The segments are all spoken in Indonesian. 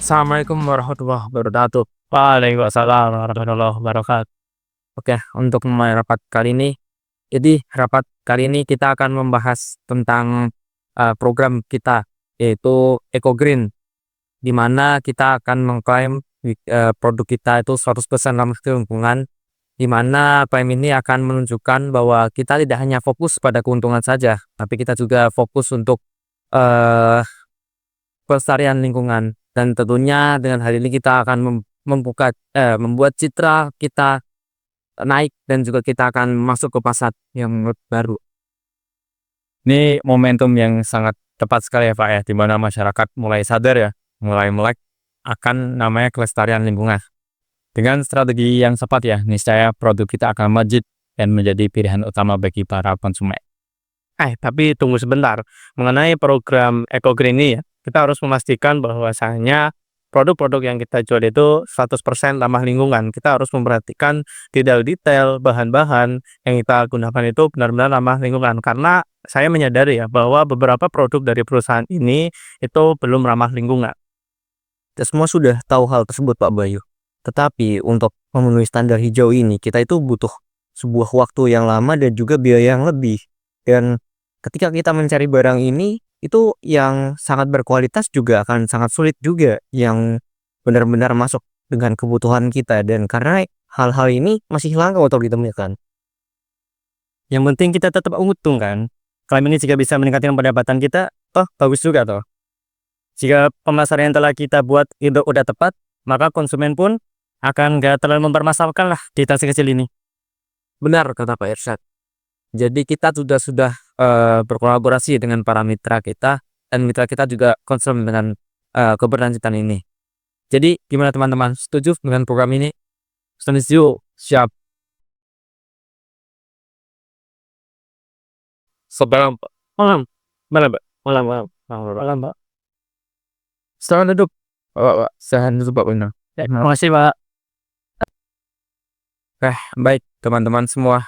Assalamualaikum warahmatullahi wabarakatuh. Waalaikumsalam warahmatullahi wabarakatuh. Oke, untuk memulai rapat kali ini, jadi rapat kali ini kita akan membahas tentang program kita, yaitu Eco Green, di mana kita akan mengklaim produk kita itu 100% ramah lingkungan, di mana klaim ini akan menunjukkan bahwa kita tidak hanya fokus pada keuntungan saja, tapi kita juga fokus untuk eh, pelestarian lingkungan. Dan tentunya dengan hal ini kita akan membuat citra kita naik dan juga kita akan masuk ke pasar yang baru. Ini momentum yang sangat tepat sekali ya Pak ya, di mana masyarakat mulai sadar ya, mulai melek akan namanya kelestarian lingkungan. Dengan strategi yang tepat ya, niscaya produk kita akan maju dan menjadi pilihan utama bagi para konsumen. Tapi tunggu sebentar. Mengenai program Eco Green ini ya, kita harus memastikan bahwasanya produk-produk yang kita jual itu 100% ramah lingkungan. Kita harus memperhatikan detail-detail bahan-bahan yang kita gunakan itu benar-benar ramah lingkungan. Karena saya menyadari ya bahwa beberapa produk dari perusahaan ini itu belum ramah lingkungan. Kita semua sudah tahu hal tersebut Pak Bayu. Tetapi untuk memenuhi standar hijau ini kita itu butuh sebuah waktu yang lama dan juga biaya yang lebih. Dan ketika kita mencari barang ini, itu yang sangat berkualitas juga akan sangat sulit juga yang benar-benar masuk dengan kebutuhan kita. Dan karena hal-hal ini masih langka untuk ditemukan. Yang penting kita tetap untung kan. Klaim ini jika bisa meningkatkan pendapatan kita, bagus juga toh. Jika pemasaran yang telah kita buat itu udah tepat, maka konsumen pun akan gak terlalu mempermasalahkan lah di tas kecil ini. Benar kata Pak Irsyad. Jadi kita sudah berkolaborasi dengan para mitra kita, dan mitra kita juga concern dengan keberlanjutan ini. Jadi gimana teman-teman, setuju dengan program ini? Setuju, siap. Seberang Malam, malam, Pak. Malam, Pak. Selamat duduk. Pak, silahkan duduk Pak Bunda. Terima kasih, Pak. Baik teman-teman semua.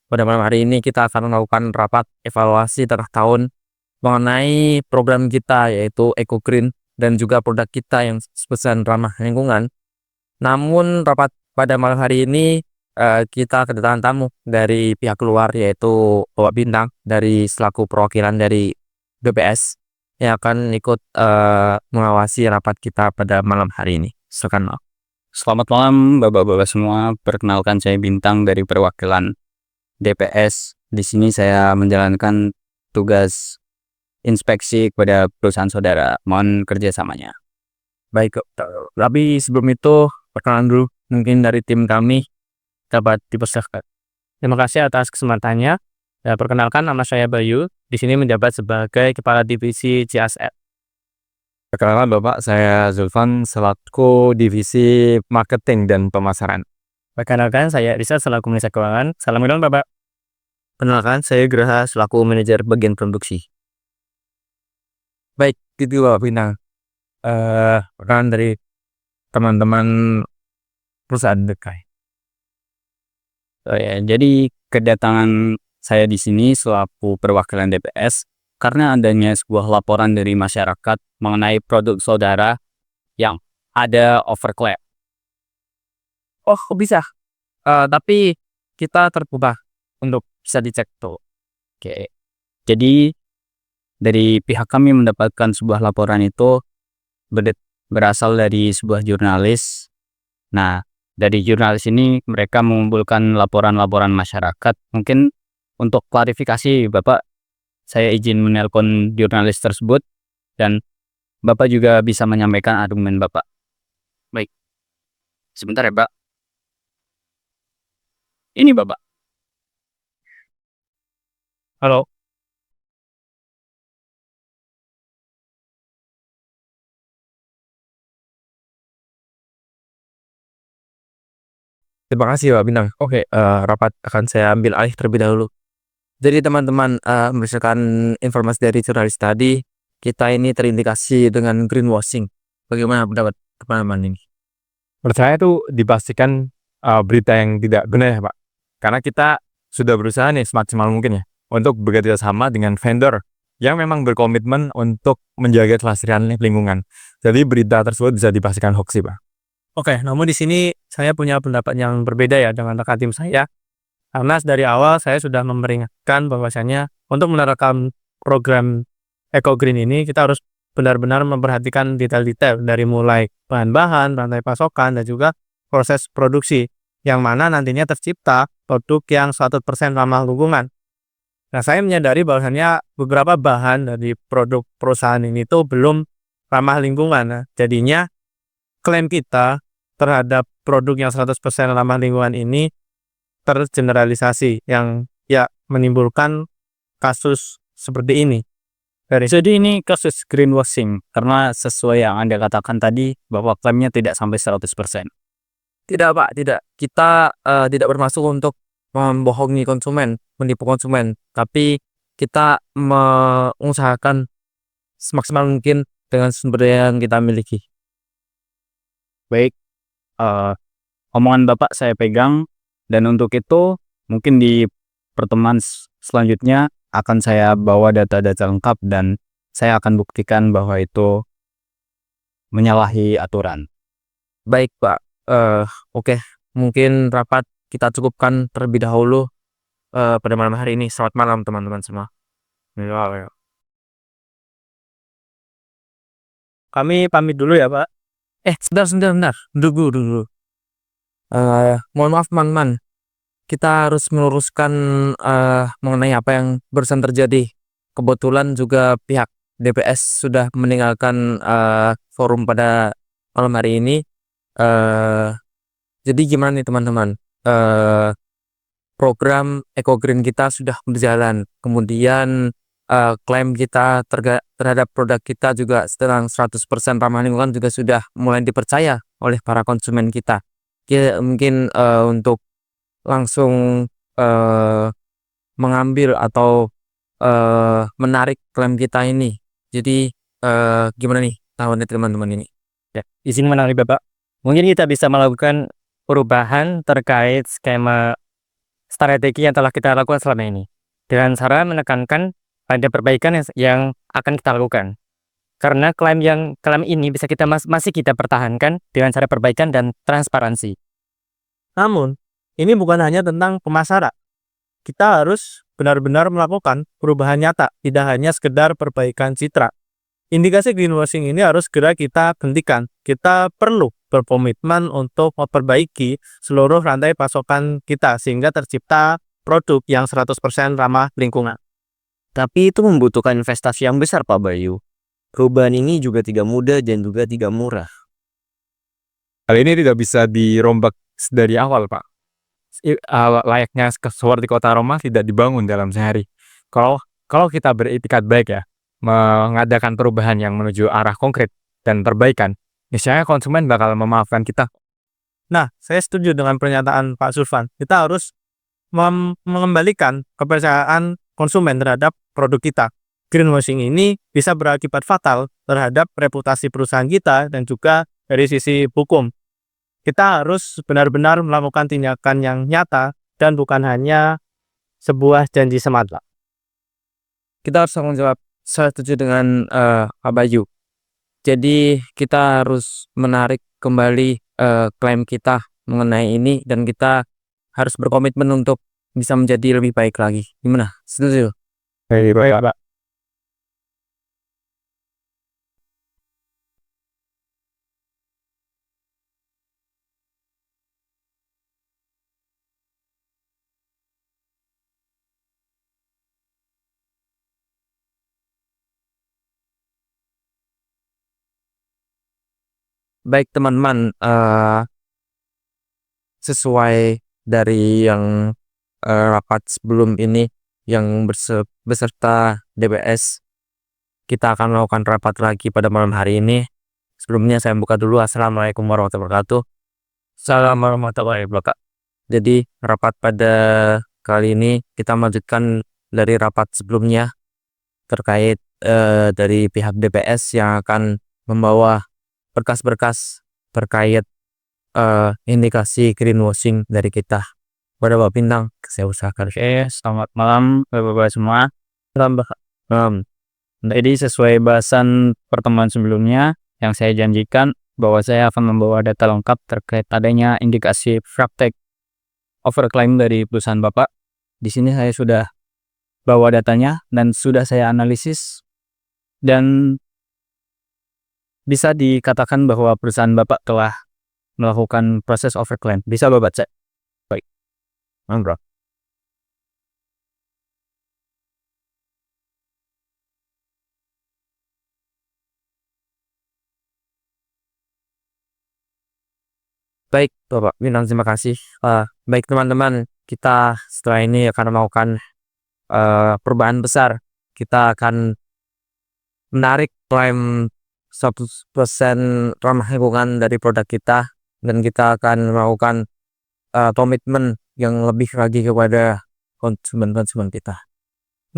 Pada malam hari ini kita akan melakukan rapat evaluasi tengah tahun mengenai program kita yaitu Eco Green dan juga produk kita yang sebesar ramah lingkungan. Namun rapat pada malam hari ini kita kedatangan tamu dari pihak luar yaitu Bapak Bintang dari selaku perwakilan dari BPS yang akan ikut mengawasi rapat kita pada malam hari ini. Silakan. Selamat malam Bapak-bapak semua. Perkenalkan saya Bintang dari perwakilan DPS. Di sini saya menjalankan tugas inspeksi kepada perusahaan saudara. Mohon kerjasamanya. Baik, tapi sebelum itu perkenalan dulu mungkin dari tim kami dapat dipersilakan. Terima kasih atas kesempatannya. Perkenalkan, nama saya Bayu. Di sini menjabat sebagai Kepala Divisi CSR. Perkenalkan Bapak, saya Zulfan selaku Divisi Marketing dan Pemasaran. Perkenalkan, saya Risa selaku Manajer Keuangan. Salam kenal Bapak. Perkenalkan, saya Graha selaku Manajer Bagian Produksi. Baik, itu Bapak Bintang. Perkenalkan dari teman-teman perusahaan Dekai. Jadi kedatangan saya di sini selaku perwakilan DPS karena adanya sebuah laporan dari masyarakat mengenai produk saudara yang ada overclaim. Oh, kok bisa? Tapi kita terbuka untuk bisa dicek tuh. Oke. Jadi dari pihak kami mendapatkan sebuah laporan itu berasal dari sebuah jurnalis. Nah, dari jurnalis ini mereka mengumpulkan laporan-laporan masyarakat. Mungkin untuk klarifikasi Bapak, saya izin menelpon jurnalis tersebut dan Bapak juga bisa menyampaikan argumen Bapak. Baik. Sebentar ya Pak. Ini Bapak. Halo. Terima kasih Pak Bintang. Oke, rapat akan saya ambil alih terlebih dahulu. Jadi teman-teman, berdasarkan informasi dari jurnalis tadi, kita ini terindikasi dengan greenwashing. Bagaimana pendapat teman-teman ini? Menurut saya itu dipastikan berita yang tidak benar ya Pak. Karena kita sudah berusaha nih semaksimal mungkin ya untuk bekerja sama dengan vendor yang memang berkomitmen untuk menjaga kelestarian lingkungan. Jadi berita tersebut bisa dipastikan hoax sih, Pak. Oke, namun di sini saya punya pendapat yang berbeda ya dengan rekan tim saya. Karena dari awal saya sudah memperingatkan bahwasanya untuk menerapkan program Eco Green ini kita harus benar-benar memperhatikan detail-detail dari mulai bahan-bahan, rantai pasokan, dan juga proses produksi yang mana nantinya tercipta produk yang 100% ramah lingkungan. Nah, saya menyadari bahwasanya beberapa bahan dari produk perusahaan ini tuh belum ramah lingkungan. Nah, jadinya klaim kita terhadap produk yang 100% ramah lingkungan ini tergeneralisasi yang ya menimbulkan kasus seperti ini. Jadi ini kasus greenwashing karena sesuai yang Anda katakan tadi bahwa klaimnya tidak sampai 100%. Tidak, Pak, tidak. Kita tidak bermaksud untuk membohongi konsumen, menipu konsumen, tapi kita mengusahakan semaksimal mungkin dengan sumber daya yang kita miliki. Baik, omongan Bapak saya pegang, dan untuk itu mungkin di pertemuan selanjutnya akan saya bawa data-data lengkap dan saya akan buktikan bahwa itu menyalahi aturan. Baik, Pak. Oke, mungkin rapat kita cukupkan terlebih dahulu pada malam hari ini. Selamat malam teman-teman semua. Ya. Kami pamit dulu ya, Pak. Sebentar. Dulu. Mohon maaf, teman-teman. Kita harus meluruskan mengenai apa yang barusan terjadi. Kebetulan juga pihak DPS sudah meninggalkan forum pada malam hari ini. Jadi gimana nih teman-teman? Program Eco Green kita sudah berjalan. Kemudian klaim kita terhadap produk kita juga sedang 100% ramah lingkungan juga sudah mulai dipercaya oleh para konsumen kita. Mungkin untuk langsung mengambil atau menarik klaim kita ini. Jadi gimana nih tanggapan teman-teman ini? Ya, izin menanggapi Bapak. Mungkin kita bisa melakukan perubahan terkait skema strategi yang telah kita lakukan selama ini dengan cara menekankan pada perbaikan yang akan kita lakukan. Karena klaim ini bisa kita masih kita pertahankan dengan cara perbaikan dan transparansi. Namun, ini bukan hanya tentang pemasaran. Kita harus benar-benar melakukan perubahan nyata, tidak hanya sekedar perbaikan citra. Indikasi greenwashing ini harus segera kita hentikan. Kita perlu berkomitmen untuk memperbaiki seluruh rantai pasokan kita sehingga tercipta produk yang 100% ramah lingkungan. Tapi itu membutuhkan investasi yang besar, Pak Bayu. Perubahan ini juga tidak mudah dan juga tidak murah. Hal ini tidak bisa dirombak dari awal, Pak. Layaknya seperti kota Roma tidak dibangun dalam sehari. Kalau kita beritikat baik ya, mengadakan perubahan yang menuju arah konkret dan perbaikan, misalnya konsumen bakal memaafkan kita. Nah, saya setuju dengan pernyataan Pak Sulfan. Kita harus mengembalikan kepercayaan konsumen terhadap produk kita. Greenwashing ini bisa berakibat fatal terhadap reputasi perusahaan kita dan juga dari sisi hukum. Kita harus benar-benar melakukan tindakan yang nyata dan bukan hanya sebuah janji semata. Kita harus tanggung jawab. Saya setuju dengan Pak Bayu. Jadi kita harus menarik kembali klaim kita mengenai ini dan kita harus berkomitmen untuk bisa menjadi lebih baik lagi. Gimana? Setuju? Baik, Pak. Baik teman-teman, sesuai dari yang rapat sebelum ini yang beserta DPS, kita akan melakukan rapat lagi pada malam hari ini. Sebelumnya saya buka dulu. Assalamualaikum warahmatullahi wabarakatuh. Assalamualaikum warahmatullahi wabarakatuh. Jadi rapat pada kali ini kita melanjutkan dari rapat sebelumnya terkait dari pihak DPS yang akan membawa berkas-berkas terkait indikasi greenwashing dari kita. Pada Bapak Bintang, saya usahakan. Selamat malam Bapak-Bapak semua. Selamat malam. Jadi sesuai bahasan pertemuan sebelumnya, yang saya janjikan bahwa saya akan membawa data lengkap terkait adanya indikasi praktek overclaim dari perusahaan Bapak. Di sini saya sudah bawa datanya dan sudah saya analisis, dan bisa dikatakan bahwa perusahaan Bapak telah melakukan proses overclaim. Bisa Bapak cek. Bro. Baik, Bapak Bintang, terima kasih. Baik teman-teman, kita setelah ini akan melakukan perubahan besar. Kita akan menarik klaim 100% ramah lingkungan dari produk kita, dan kita akan melakukan komitmen yang lebih lagi kepada konsumen-konsumen kita.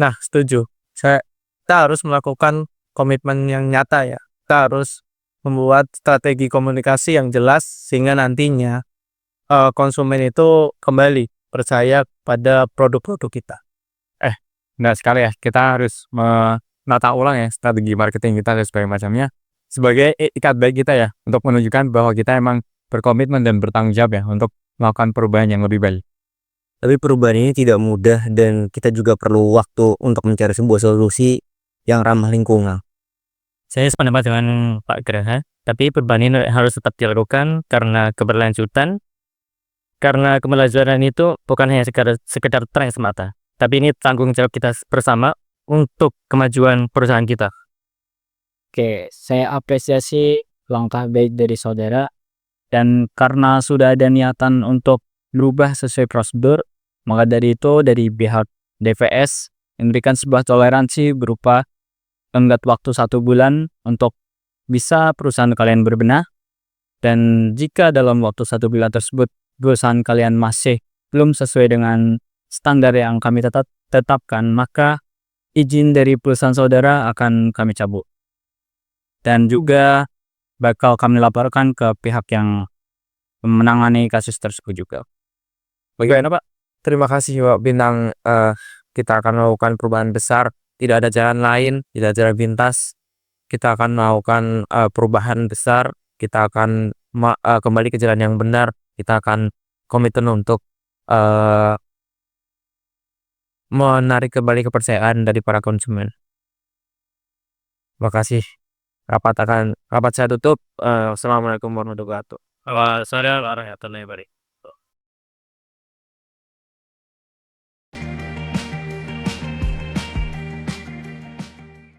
Nah, setuju. Kita harus melakukan komitmen yang nyata ya. Kita harus membuat strategi komunikasi yang jelas sehingga nantinya konsumen itu kembali percaya pada produk-produk kita. Nah sekali ya, kita harus menata ulang ya strategi marketing kita dan sebagainya macamnya sebagai ikat baik kita ya, untuk menunjukkan bahwa kita emang berkomitmen dan bertanggung jawab ya untuk melakukan perubahan yang lebih baik. Tapi perubahan ini tidak mudah dan kita juga perlu waktu untuk mencari sebuah solusi yang ramah lingkungan. Saya sependapat dengan Pak Graha, tapi perubahan ini harus tetap dilakukan karena keberlanjutan. Karena keberlanjutan itu bukan hanya sekedar tren semata, tapi ini tanggung jawab kita bersama untuk kemajuan perusahaan kita. Oke, saya apresiasi langkah baik dari saudara, dan karena sudah ada niatan untuk berubah sesuai prosedur, maka dari itu dari pihak DVS memberikan sebuah toleransi berupa tenggat waktu 1 bulan untuk bisa perusahaan kalian berbenah, dan jika dalam waktu 1 bulan tersebut perusahaan kalian masih belum sesuai dengan standar yang kami tetapkan, maka izin dari perusahaan saudara akan kami cabut. Dan juga bakal kami laporkan ke pihak yang menangani kasus tersebut juga. Bagaimana Pak? Terima kasih Pak Bintang. Kita akan melakukan perubahan besar. Tidak ada jalan lain, tidak ada jalan pintas. Kita akan melakukan perubahan besar. Kita akan kembali ke jalan yang benar. Kita akan komitmen untuk menarik kembali kepercayaan dari para konsumen. Terima kasih. Rapat saya tutup. Assalamualaikum warahmatullahi wabarakatuh. Saudara warahmatullahi wabarakatuh.